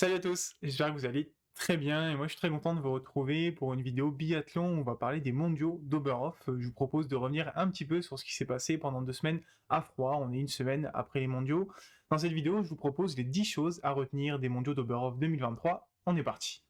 Salut à tous, j'espère que vous allez très bien et moi je suis très content de vous retrouver pour une vidéo biathlon où on va parler des mondiaux d'Oberhof. Je vous propose de revenir un petit peu sur ce qui s'est passé pendant 2 semaines à froid, on est une semaine après les mondiaux. Dans cette vidéo, je vous propose les 10 choses à retenir des mondiaux d'Oberhof 2023. On est parti.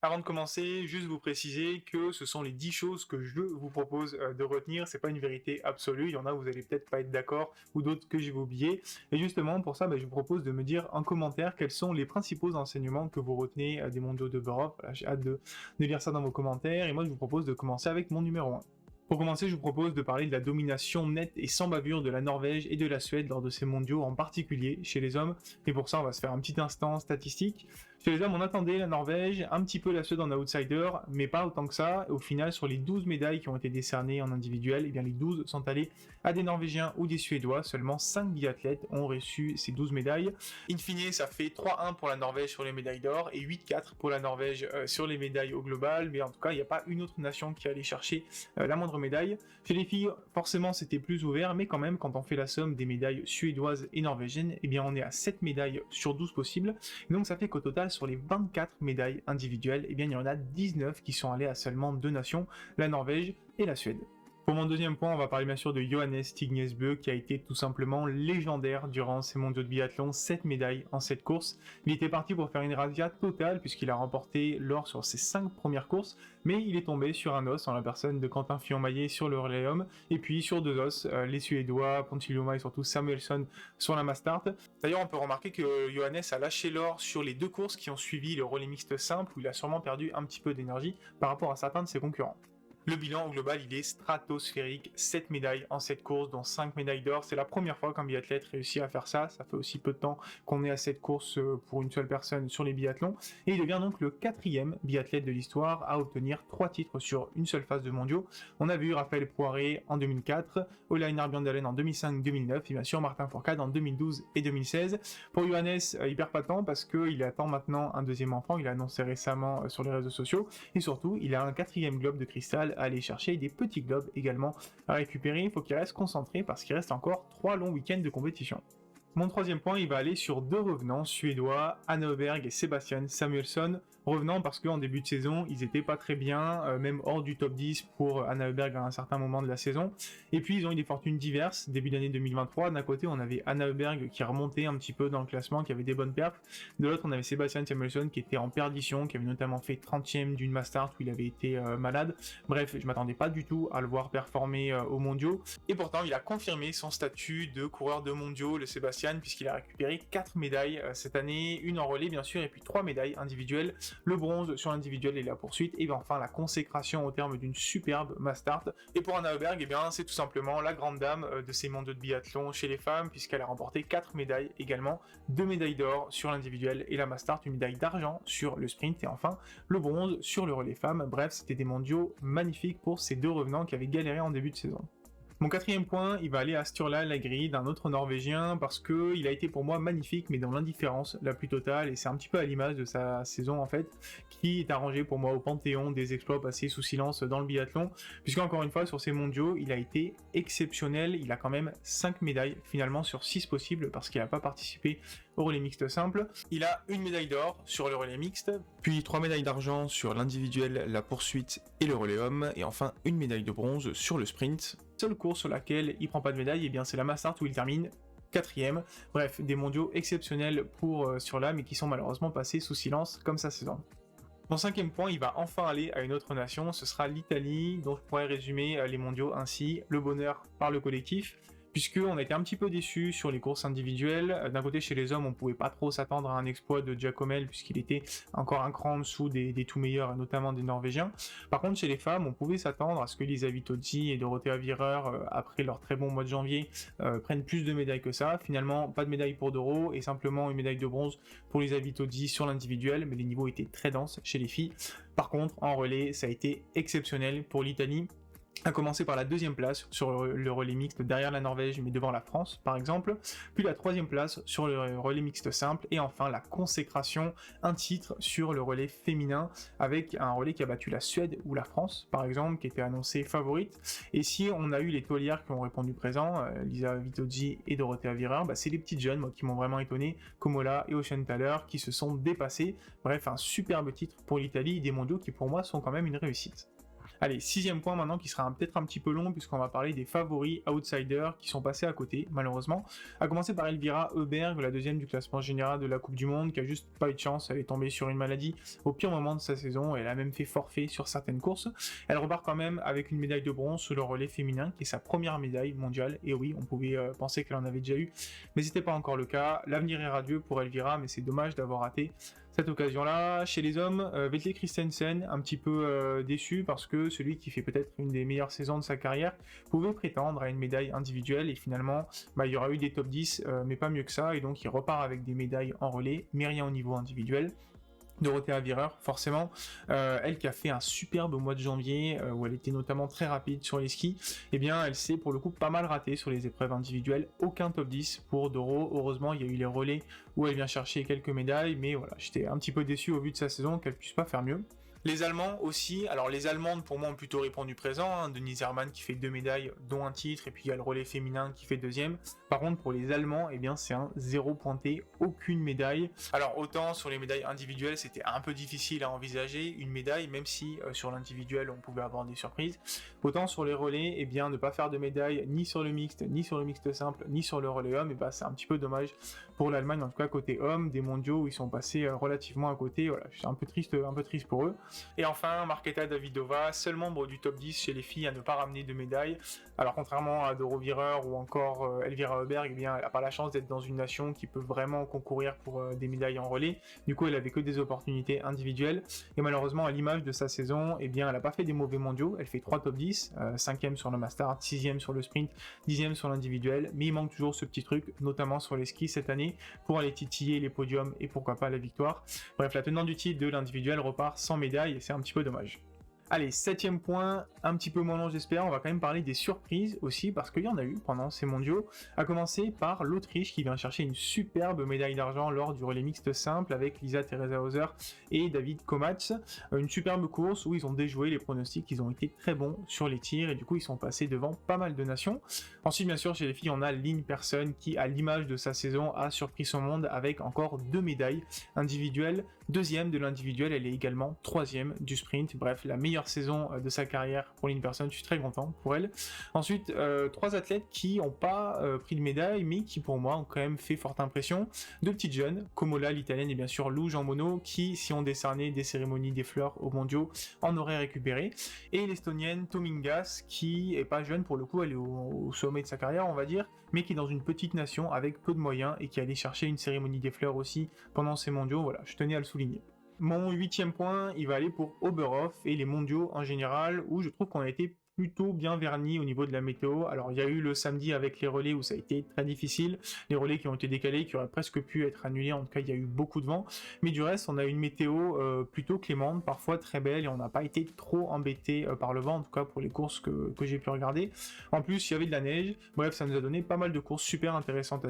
Avant de commencer, juste vous préciser que ce sont les 10 choses que je vous propose de retenir. C'est pas une vérité absolue. Il y en a où vous allez peut-être pas être d'accord ou d'autres que je vais oublier. Et justement, pour ça, je vous propose de me dire en commentaire quels sont les principaux enseignements que vous retenez des mondiaux de Borov. Voilà, j'ai hâte de lire ça dans vos commentaires. Et moi, je vous propose de commencer avec mon numéro 1. Pour commencer, je vous propose de parler de la domination nette et sans bavure de la Norvège et de la Suède lors de ces mondiaux, en particulier chez les hommes. Et pour ça, on va se faire un petit instant statistique. Chez les hommes, on attendait la Norvège, un petit peu la Suède en outsider, mais pas autant que ça. Au final, sur les 12 médailles qui ont été décernées en individuel, les 12 sont allées à des Norvégiens ou des Suédois. Seulement 5 biathlètes ont reçu ces 12 médailles. In fine, ça fait 3-1 pour la Norvège sur les médailles d'or et 8-4 pour la Norvège sur les médailles au global. Mais en tout cas, il n'y a pas une autre nation qui allait chercher la moindre médaille. Chez les filles, forcément, c'était plus ouvert, mais quand même, quand on fait la somme des médailles suédoises et norvégiennes, on est à 7 médailles sur 12 possibles. Et donc ça fait qu'au total, sur les 24 médailles individuelles, il y en a 19 qui sont allées à seulement 2 nations, la Norvège et la Suède. Pour mon deuxième point, on va parler bien sûr de Johannes Tignesbø qui a été tout simplement légendaire durant ces mondiaux de biathlon, 7 médailles en cette course. Il était parti pour faire une razzia totale puisqu'il a remporté l'or sur ses 5 premières courses, mais il est tombé sur un os en la personne de Quentin Fillon-Maillet sur le relais homme, et puis sur 2 os, les Suédois, Pontiluoma et surtout Samuelsson sur la Mastart. D'ailleurs, on peut remarquer que Johannes a lâché l'or sur les 2 courses qui ont suivi le relais mixte simple où il a sûrement perdu un petit peu d'énergie par rapport à certains de ses concurrents. Le bilan au global, il est stratosphérique, 7 médailles en cette course, dont 5 médailles d'or. C'est la première fois qu'un biathlète réussit à faire ça. Ça fait aussi peu de temps qu'on est à cette course pour une seule personne sur les biathlons. Et il devient donc le 4e biathlète de l'histoire à obtenir 3 titres sur une seule phase de mondiaux. On a vu Raphaël Poiré en 2004, Olainer Bjørndalen en 2005-2009 et bien sûr Martin Fourcade en 2012 et 2016. Pour Johannes, il perd pas de temps parce qu'il attend maintenant un deuxième enfant. Il a annoncé récemment sur les réseaux sociaux. Et surtout, il a un 4e globe de cristal à aller chercher, des petits globes également à récupérer. Il faut qu'il reste concentré parce qu'il reste encore 3 longs week-ends de compétition. Mon troisième point, il va aller sur 2 revenants suédois, Anna Öberg et Sebastian Samuelsson. Revenants parce qu'en début de saison, ils étaient pas très bien, même hors du top 10 pour Anna Öberg à un certain moment de la saison. Et puis ils ont eu des fortunes diverses. Début d'année 2023, d'un côté on avait Anna Öberg qui remontait un petit peu dans le classement, qui avait des bonnes perfs. De l'autre on avait Sebastian Samuelsson qui était en perdition, qui avait notamment fait 30e d'une Mastart où il avait été malade. Bref, je m'attendais pas du tout à le voir performer aux mondiaux. Et pourtant, il a confirmé son statut de coureur de mondiaux, le Sébastien, puisqu'il a récupéré 4 médailles cette année, une en relais bien sûr, et puis 3 médailles individuelles, le bronze sur l'individuel et la poursuite, et bien enfin la consécration au terme d'une superbe Mastart. Et pour Anna Öberg, c'est tout simplement la grande dame de ces mondiaux de biathlon chez les femmes, puisqu'elle a remporté 4 médailles également, 2 médailles d'or sur l'individuel et la Mastart, une médaille d'argent sur le sprint, et enfin le bronze sur le relais femmes. Bref, c'était des mondiaux magnifiques pour ces 2 revenants qui avaient galéré en début de saison. Mon 4e point, il va aller à Sturla Lagri, d'un autre Norvégien, parce que il a été pour moi magnifique, mais dans l'indifférence la plus totale, et c'est un petit peu à l'image de sa saison en fait, qui est arrangé pour moi au panthéon des exploits passés sous silence dans le biathlon, puisqu'encore une fois, sur ces mondiaux, il a été exceptionnel, il a quand même 5 médailles, finalement sur 6 possibles, parce qu'il n'a pas participé au relais mixte simple. Il a une médaille d'or sur le relais mixte, puis 3 médailles d'argent sur l'individuel, la poursuite et le relais homme, et enfin une médaille de bronze sur le sprint. Seule course sur laquelle il prend pas de médaille, c'est la Mastart où il termine 4e. Bref, des mondiaux exceptionnels pour Sturla, mais qui sont malheureusement passés sous silence comme sa saison. Mon 5e point, il va enfin aller à une autre nation, ce sera l'Italie, dont je pourrais résumer les mondiaux ainsi: le bonheur par le collectif, puisqu'on a été un petit peu déçus sur les courses individuelles. D'un côté, chez les hommes, on pouvait pas trop s'attendre à un exploit de Giacomel, puisqu'il était encore un cran en dessous des tout meilleurs, notamment des Norvégiens. Par contre, chez les femmes, on pouvait s'attendre à ce que Lisa Vitozzi et Dorothea Virer, après leur très bon mois de janvier, prennent plus de médailles que ça. Finalement, pas de médaille pour Doro, et simplement une médaille de bronze pour Lisa Vitozzi sur l'individuel, mais les niveaux étaient très denses chez les filles. Par contre, en relais, ça a été exceptionnel pour l'Italie. à commencer par la deuxième place sur le relais mixte derrière la Norvège mais devant la France par exemple, puis la troisième place sur le relais mixte simple, et enfin la consécration, un titre sur le relais féminin avec un relais qui a battu la Suède ou la France par exemple, qui était annoncé favorite. Et si on a eu les taulières qui ont répondu présent, Lisa Vitozzi et Dorothea Virer, c'est les petites jeunes moi, qui m'ont vraiment étonné, Komola et Oceanthaler, qui se sont dépassés. Bref, un superbe titre pour l'Italie, des mondiaux qui pour moi sont quand même une réussite. Allez, sixième point maintenant qui sera peut-être un petit peu long puisqu'on va parler des favoris outsiders qui sont passés à côté, malheureusement. À commencer par Elvira Heuberg, la deuxième du classement général de la Coupe du Monde, qui a juste pas eu de chance, elle est tombée sur une maladie au pire moment de sa saison, elle a même fait forfait sur certaines courses. Elle repart quand même avec une médaille de bronze sur le relais féminin, qui est sa première médaille mondiale, et oui, on pouvait penser qu'elle en avait déjà eu, mais c'était pas encore le cas. L'avenir est radieux pour Elvira, mais c'est dommage d'avoir raté cette occasion-là. Chez les hommes, Vetle Christensen, un petit peu déçu parce que celui qui fait peut-être une des meilleures saisons de sa carrière pouvait prétendre à une médaille individuelle, et finalement il y aura eu des top 10 mais pas mieux que ça, et donc il repart avec des médailles en relais mais rien au niveau individuel. Dorothea Virer, forcément, elle qui a fait un superbe mois de janvier, où elle était notamment très rapide sur les skis, eh bien elle s'est pour le coup pas mal ratée sur les épreuves individuelles, aucun top 10 pour Doro. Heureusement il y a eu les relais où elle vient chercher quelques médailles, mais voilà, j'étais un petit peu déçu au vu de sa saison qu'elle puisse pas faire mieux. Les Allemands aussi, alors les Allemandes pour moi ont plutôt répondu présent, Denise Herrmann qui fait 2 médailles dont un titre, et puis il y a le relais féminin qui fait deuxième. Par contre pour les Allemands, eh bien c'est un 0 pointé, aucune médaille. Alors autant sur les médailles individuelles c'était un peu difficile à envisager une médaille, même si sur l'individuel on pouvait avoir des surprises, autant sur les relais, eh bien ne pas faire de médaille ni sur le mixte, ni sur le mixte simple, ni sur le relais homme, c'est un petit peu dommage pour l'Allemagne, en tout cas côté homme, des mondiaux où ils sont passés relativement à côté. Voilà, je suis un peu triste pour eux. Et enfin, Marketa Davidova, seul membre du top 10 chez les filles à ne pas ramener de médaille. Alors contrairement à Doro Virer ou encore Elvira Heuberg, eh bien, elle n'a pas la chance d'être dans une nation qui peut vraiment concourir pour des médailles en relais. Du coup, elle avait que des opportunités individuelles. Et malheureusement, à l'image de sa saison, eh bien, elle n'a pas fait des mauvais mondiaux. Elle fait 3 top 10, 5e sur le Mastart, 6e sur le sprint, 10e sur l'individuel. Mais il manque toujours ce petit truc, notamment sur les skis cette année, pour aller titiller les podiums et pourquoi pas la victoire. Bref, la tenante du titre de l'individuel repart sans médaille, et c'est un petit peu dommage. Allez, 7ème point, un petit peu moins long j'espère, on va quand même parler des surprises aussi, parce qu'il y en a eu pendant ces mondiaux, à commencer par l'Autriche qui vient chercher une superbe médaille d'argent lors du relais mixte simple avec Lisa Theresa Hauser et David Komatz. Une superbe course où ils ont déjoué les pronostics, ils ont été très bons sur les tirs, et du coup ils sont passés devant pas mal de nations. Ensuite bien sûr chez les filles on a Lynn Persson qui, à l'image de sa saison, a surpris son monde avec encore 2 médailles individuelles, 2e de l'individuel, elle est également 3e du sprint. Bref, la meilleure saison de sa carrière pour Lynn Persson, je suis très content pour elle. Ensuite, 3 athlètes qui n'ont pas pris de médaille, mais qui pour moi ont quand même fait forte impression. 2 petites jeunes, Komola l'italienne et bien sûr Lou Jean Monod, qui si on décernait des cérémonies des fleurs aux mondiaux en auraient récupéré. Et l'estonienne Tomingas, qui est pas jeune pour le coup, elle est au sommet de sa carrière on va dire, mais qui est dans une petite nation avec peu de moyens et qui allait chercher une cérémonie des fleurs aussi pendant ces mondiaux. Voilà, je tenais à le souligner. Mon 8ème point, il va aller pour Oberhof et les mondiaux en général, où je trouve qu'on a été plutôt bien verni au niveau de la météo. Alors il y a eu le samedi avec les relais où ça a été très difficile, les relais qui ont été décalés, qui auraient presque pu être annulés, en tout cas il y a eu beaucoup de vent, mais du reste on a une météo plutôt clémente, parfois très belle, et on n'a pas été trop embêté par le vent, en tout cas pour les courses que j'ai pu regarder. En plus il y avait de la neige, bref ça nous a donné pas mal de courses super intéressantes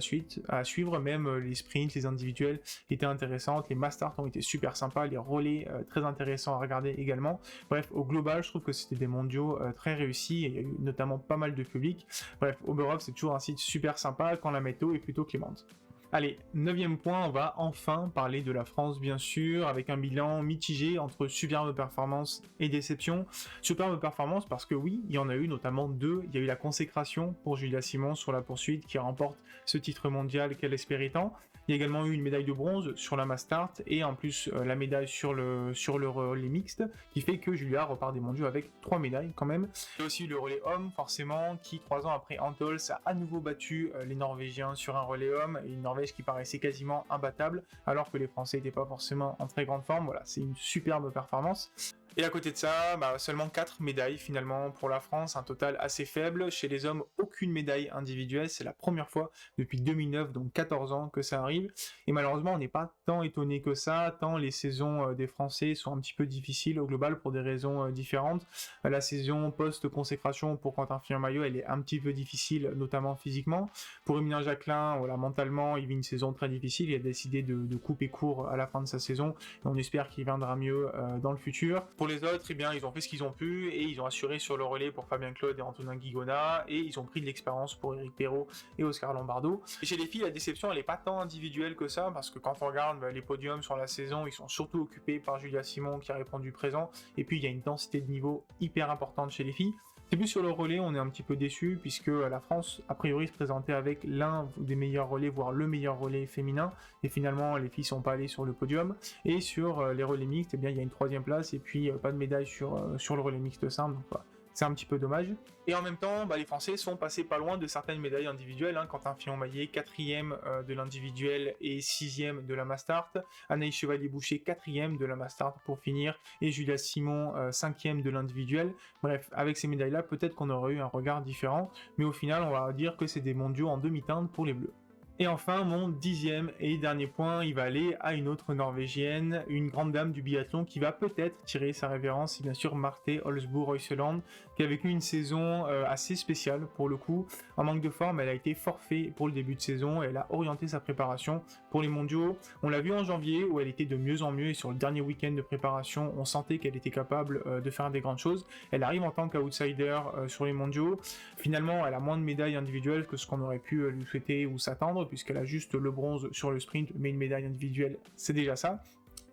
à suivre, même les sprints, les individuels étaient intéressantes, les Mastart ont été super sympas, les relais très intéressants à regarder également. Bref, au global je trouve que c'était des mondiaux très réussi, et il y a eu notamment pas mal de public. Bref, Oberhof c'est toujours un site super sympa quand la météo est plutôt clémente. Allez, 9ème point, on va enfin parler de la France bien sûr, avec un bilan mitigé entre superbe performance et déception. Superbe performance parce que oui, il y en a eu notamment 2, il y a eu la consécration pour Julia Simon sur la poursuite qui remporte ce titre mondial qu'elle espérait tant. Il y a également eu une médaille de bronze sur la Mastart, et en plus la médaille sur le relais mixte, qui fait que Julia repart des mondiaux avec 3 médailles quand même. Il y a aussi eu le relais homme forcément, qui 3 ans après Antols a à nouveau battu les Norvégiens sur un relais homme, et une Norvège qui paraissait quasiment imbattable, alors que les Français n'étaient pas forcément en très grande forme. Voilà, c'est une superbe performance. Et à côté de ça, seulement 4 médailles finalement pour la France, un total assez faible. Chez les hommes, aucune médaille individuelle, c'est la première fois depuis 2009, donc 14 ans que ça arrive. Et malheureusement, on n'est pas tant étonné que ça, tant les saisons des Français sont un petit peu difficiles au global pour des raisons différentes. La saison post-consécration pour Quentin Fillon-Maillet, elle est un petit peu difficile, notamment physiquement. Pour Emilien Jacquelin, voilà, mentalement, il vit une saison très difficile, il a décidé de couper court à la fin de sa saison, et on espère qu'il viendra mieux dans le futur. Pour les autres, eh bien, ils ont fait ce qu'ils ont pu et ils ont assuré sur le relais pour Fabien Claude et Antonin Guigona et ils ont pris de l'expérience pour Éric Perrault et Oscar Lombardo. Et chez les filles, la déception, elle n'est pas tant individuelle que ça parce que quand on regarde les podiums sur la saison, ils sont surtout occupés par Julia Simon qui a répondu présent et puis il y a une densité de niveau hyper importante chez les filles. C'est plus sur le relais, on est un petit peu déçu puisque la France, a priori, se présentait avec l'un des meilleurs relais, voire le meilleur relais féminin. Et finalement, les filles sont pas allées sur le podium. Et sur les relais mixtes, eh bien, il y a une 3e place et puis pas de médaille sur le relais mixte simple. Donc, voilà. C'est un petit peu dommage. Et en même temps, les Français sont passés pas loin de certaines médailles individuelles. Quentin Fillon-Maillet, 4e de l'individuel et 6e de la Mastart. Anaïs Chevalier-Boucher, 4e de la Mastart pour finir. Et Julia Simon, 5e de l'individuel. Bref, avec ces médailles-là, peut-être qu'on aurait eu un regard différent. Mais au final, on va dire que c'est des mondiaux en demi-teinte pour les Bleus. Et enfin, mon 10e et dernier point, il va aller à une autre Norvégienne, une grande dame du biathlon qui va peut-être tirer sa révérence, c'est bien sûr Marte Olsbu-Røiseland, qui a vécu une saison assez spéciale pour le coup. En manque de forme, elle a été forfait pour le début de saison et elle a orienté sa préparation pour les mondiaux. On l'a vu en janvier où elle était de mieux en mieux et sur le dernier week-end de préparation, on sentait qu'elle était capable de faire des grandes choses. Elle arrive en tant qu'outsider sur les mondiaux. Finalement, elle a moins de médailles individuelles que ce qu'on aurait pu lui souhaiter ou s'attendre, puisqu'elle a juste le bronze sur le sprint, mais une médaille individuelle, c'est déjà ça.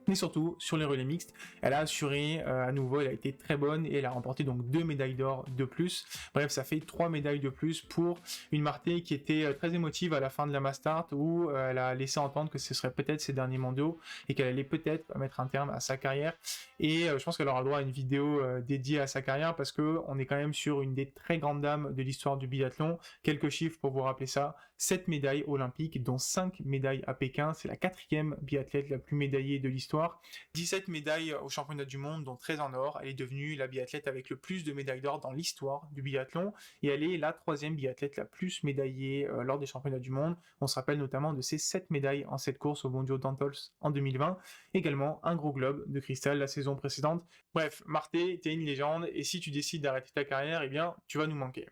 Mais surtout, sur les relais mixtes, elle a assuré à nouveau, elle a été très bonne et elle a remporté donc 2 médailles d'or de plus. Bref, ça fait 3 médailles de plus pour une Marte qui était très émotive à la fin de la Mastart où elle a laissé entendre que ce serait peut-être ses derniers mondiaux et qu'elle allait peut-être mettre un terme à sa carrière. Et je pense qu'elle aura le droit à une vidéo dédiée à sa carrière parce qu'on est quand même sur une des très grandes dames de l'histoire du biathlon. Quelques chiffres pour vous rappeler ça. 7 médailles olympiques, dont 5 médailles à Pékin. C'est la 4e biathlète la plus médaillée de l'histoire. 17 médailles au championnat du monde, dont 13 en or. Elle est devenue la biathlète avec le plus de médailles d'or dans l'histoire du biathlon. Et elle est la 3e biathlète la plus médaillée lors des championnats du monde. On se rappelle notamment de ses 7 médailles en cette course au mondiaux d'Antols en 2020. Également un gros globe de cristal la saison précédente. Bref, Marte, t'es une légende. Et si tu décides d'arrêter ta carrière, eh bien, tu vas nous manquer.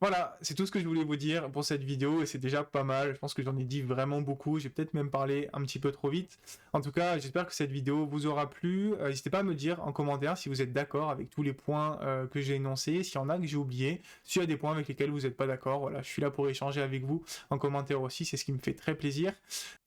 Voilà, c'est tout ce que je voulais vous dire pour cette vidéo et c'est déjà pas mal. Je pense que j'en ai dit vraiment beaucoup. J'ai peut-être même parlé un petit peu trop vite. En tout cas, j'espère que cette vidéo vous aura plu. N'hésitez pas à me dire en commentaire si vous êtes d'accord avec tous les points que j'ai énoncés, s'il y en a que j'ai oubliés, s'il y a des points avec lesquels vous n'êtes pas d'accord. Voilà, je suis là pour échanger avec vous en commentaire aussi. C'est ce qui me fait très plaisir.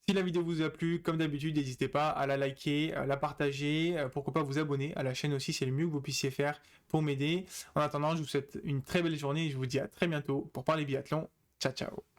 Si la vidéo vous a plu, comme d'habitude, n'hésitez pas à la liker, à la partager, pourquoi pas vous abonner à la chaîne aussi, c'est le mieux que vous puissiez faire pour m'aider. En attendant, je vous souhaite une très belle journée et je vous dis à très bientôt pour parler biathlon. Ciao ciao.